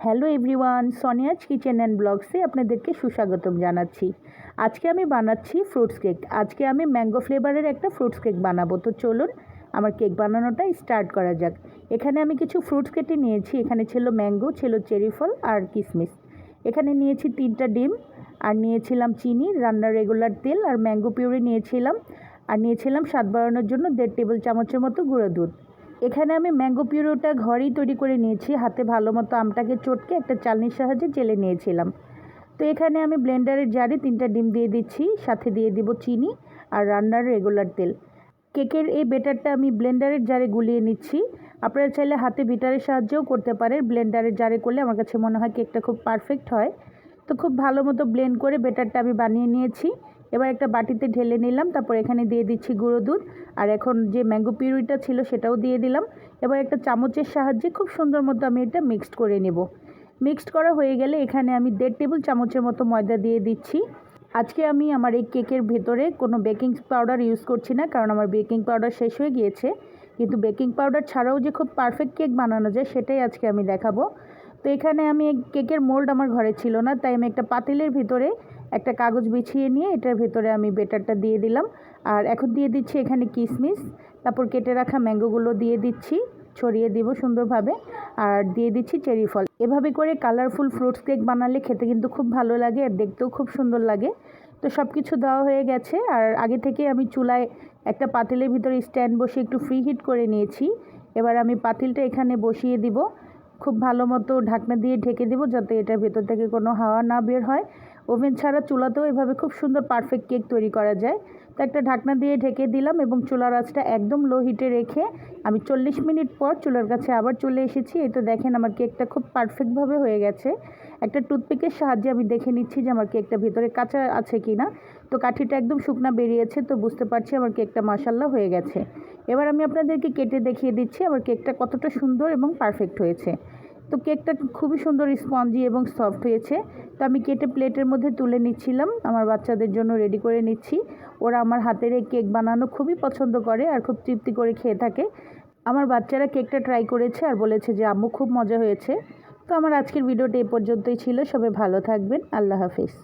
Hello everyone, সোনিয়াজ kitchen and ব্লগসে আপনাদেরকে সুস্বাগতম জানাচ্ছি। আজকে আমি বানাচ্ছি ফ্রুটস কেক। আজকে আমি ম্যাঙ্গো ফ্লেভারের একটা ফ্রুটস কেক বানাবো। তো চলুন আমার কেক বানানোটা স্টার্ট করা যাক। এখানে আমি কিছু ফ্রুটস কেটে নিয়েছি। এখানে ছিল ম্যাঙ্গো, ছিল চেরি ফল আর কিশমিশ। এখানে নিয়েছি 3টা ডিম, আর নিয়েছিলাম চিনি, রান্নার রেগুলার তেল আর ম্যাঙ্গো পিউরি নিয়েছিলাম, আর নিয়েছিলাম স্বাদ বাড়ানোর জন্য 1.5 টেবিল চামচের মতো গুঁড়ো দুধ। এখানে আমি ম্যাঙ্গো পিউরিটা ঘরেই তৈরি করে নিয়েছি। হাতে ভালো মতো আমটাকে চটকে একটা চালনির সাহায্যে চেলে নিয়েছিলাম। তো এখানে আমি ব্লেন্ডারের জারে 3টা ডিম দিয়ে দিচ্ছি, সাথে দিয়ে দিব চিনি আর রান্নার রেগুলার তেল। কেকের এই ব্যাটারটা আমি ব্লেন্ডারের জারে গুলিয়ে নিচ্ছি। আপনারা চাইলে হাতে বিটারের সাহায্যেও করতে পারেন। ব্লেন্ডারের জারে করলে আমার কাছে মনে হয় কেকটা খুব পারফেক্ট হয়। তো খুব ভালো মতো ব্লেন্ড করে ব্যাটারটা আমি বানিয়ে নিয়েছি। এবার একটা বাটিতে ঢেলে নিলাম, তারপর এখানে দিয়ে দিচ্ছি গুঁড়ো দুধ, আর এখন যে ম্যাঙ্গো পিউরিটা ছিল সেটাও দিয়ে দিলাম। এবার একটা চামচের সাহায্যে খুব সুন্দর মতো আমি এটা মিক্সড করে নেব। মিক্সড করা হয়ে গেলে এখানে আমি 1.5 টেবিল চামচের মতো ময়দা দিয়ে দিচ্ছি। আজকে আমি আমার এই কেকের ভেতরে কোনো বেকিং পাউডার ইউজ করছি না, কারণ আমার বেকিং পাউডার শেষ হয়ে গিয়েছে। কিন্তু বেকিং পাউডার ছাড়াও যে খুব পারফেক্ট কেক বানানো যায় সেটাই আজকে আমি দেখাবো। তো এখানে আমি কেকের মোল্ড আমার ঘরে ছিল না, তাই আমি একটা পাতিলের ভিতরে একটা কাগজ বিছিয়ে নিয়ে এটার ভেতরে আমি বেটারটা দিয়ে দিলাম। আর এখন দিয়ে দিচ্ছি এখানে কিশমিশ, তারপর কেটে রাখা ম্যাঙ্গোগুলো দিয়ে দিচ্ছি, ছড়িয়ে দিব সুন্দরভাবে, আর দিয়ে দিচ্ছি চেরি ফল। এভাবে করে কালারফুল ফ্রুটস কেক বানালে খেতে কিন্তু খুব ভালো লাগে আর দেখতেও খুব সুন্দর লাগে। তো সব কিছু দেওয়া হয়ে গেছে, আর আগে থেকে আমি চুলায় একটা পাতিলের ভিতরে স্ট্যান্ড বসিয়ে একটু ফ্রি হিট করে নিয়েছি। এবার আমি পাতিলটা এখানে বসিয়ে দিব, খুব ভালো মতো ঢাকনা দিয়ে ঢেকে দেবো যাতে এটার ভেতর থেকে কোনো হাওয়া না বের হয়। ওভেন ছাড়া চুলাতেও এভাবে খুব সুন্দর পারফেক্ট কেক তৈরি করা যায়। তো একটা ঢাকনা দিয়ে ঢেকে দিলাম এবং চুলার আঁচটা একদম লো হিটে রেখে আমি 40 মিনিট পর চুলার কাছে আবার চলে এসেছি। এই তো দেখেন আমার কেকটা খুব পারফেক্টভাবে হয়ে গেছে। একটা টুথপিকের সাহায্যে আমি দেখে নিচ্ছি যে আমার কেকটা ভেতরে কাঁচা আছে কি না। তো কাঠিটা একদম শুকনা বেরিয়েছে, তো বুঝতে পারছি আমার কেকটা মাশাআল্লাহ হয়ে গেছে। এবার আমি আপনাদেরকে কেটে দেখিয়ে দিচ্ছি আমার কেকটা কতটা সুন্দর এবং পারফেক্ট হয়েছে। তো কেকটা খুবই সুন্দর স্পঞ্জি এবং সফট হয়েছে। তো আমি কেটে প্লেটের মধ্যে তুলে নিচ্ছিলাম, আমার বাচ্চাদের জন্য রেডি করে নিচ্ছি। ওরা আমার হাতের এই কেক বানানো খুবই পছন্দ করে আর খুব তৃপ্তি করে খেয়ে থাকে। আমার বাচ্চারা কেকটা ট্রাই করেছে আর বলেছে যে আম্মু খুব মজা হয়েছে। তো আমার আজকের ভিডিওটা এই পর্যন্তই ছিল। সবাই ভালো থাকবেন। আল্লাহ হাফিজ।